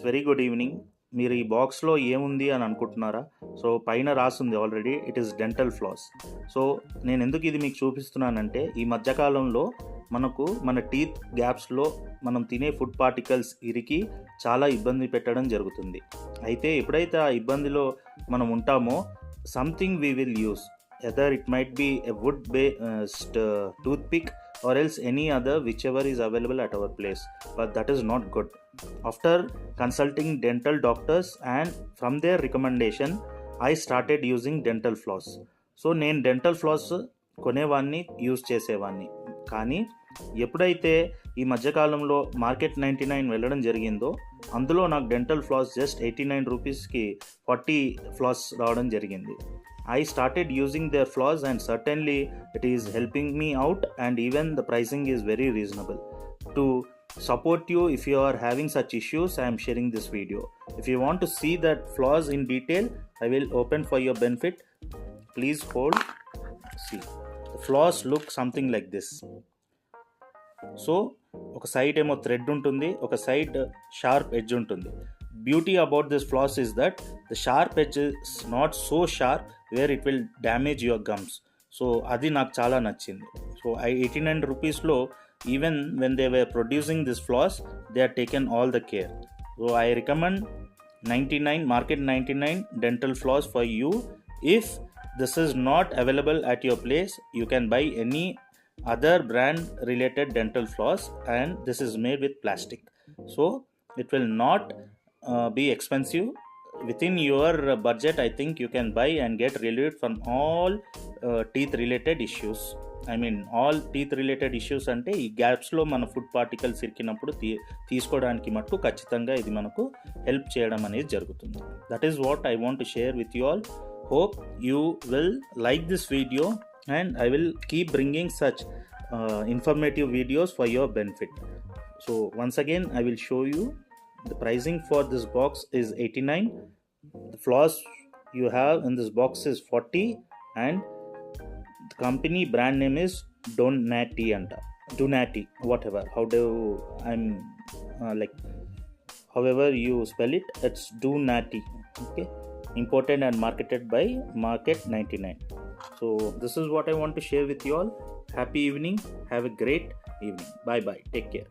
Very good evening. మీరు ఈ బాక్స్లో ఏముంది అని అనుకుంటున్నారా? సో పైన రాసింది already it is dental floss. So నేను ఎందుకు ఇది మీకు చూపిస్తున్నానంటే, ఈ మధ్యకాలంలో మన టీత్ గ్యాప్స్లో మనం తినే ఫుడ్ పార్టికల్స్ ఇరికి చాలా ఇబ్బంది పెట్టడం జరుగుతుంది. అయితే ఎప్పుడైతే ఆ ఇబ్బందిలో మనం ఉంటామో, something we will use, either it might be a wood based toothpick or else any other whichever is available at our place, but that is not good. After consulting dental doctors and from their recommendation, I started using dental floss. So నేను dental floss కొనేవాడిని, use చేసేవాడిని. కానీ ఎప్పుడైతే ఈ మధ్యకాలంలో market 99 వెళ్ళడం జరిగిందో, అందులో నాకు డెంటల్ ఫ్లాస్ జస్ట్ 89 రూపీస్కి 40 ఫ్లాస్ రావడం జరిగింది. I started using their floss and certainly it is helping me out, and even the pricing is very reasonable. To support you if you are having such issues, I am sharing this video. If you want to see that floss in detail, I will open for your benefit. Please hold. See, the floss look something like this. So ఒక side ఏమో thread ఉంటుంది, ఒక side sharp edge ఉంటుంది. Beauty about this floss is that the sharp edge is not so sharp where it will damage your gums. So అది నాకు చాలా నచ్చింది. సో 89 రూపీస్లో even when they were producing this floss, they are taken all the care. So I recommend 99 market 99 dental floss for you. If this is not available at your place, you can buy any other brand related dental floss, and this is made with plastic, so it will not be expensive. Within your budget, I think you can buy and get relieved from all teeth related issues. I mean all teeth related issues అంటే ఈ గ్యాప్స్లో మన food particles ఇరికినప్పుడు తీసుకోవడానికి మట్టు ఖచ్చితంగా ఇది మనకు help చేయడం అనేది జరుగుతుంది. That is what I want to share with you all. Hope you will like this video, and I will keep bringing such informative videos for your benefit. So once again I will show you the pricing for this box is 89. The floss you have in this box is 40, and the company brand name is Donati, whatever, however you spell it, it's Donati. Okay, imported and marketed by Market 99. So this is what I want to share with you all. Happy evening. Have a great evening. Bye bye. Take care.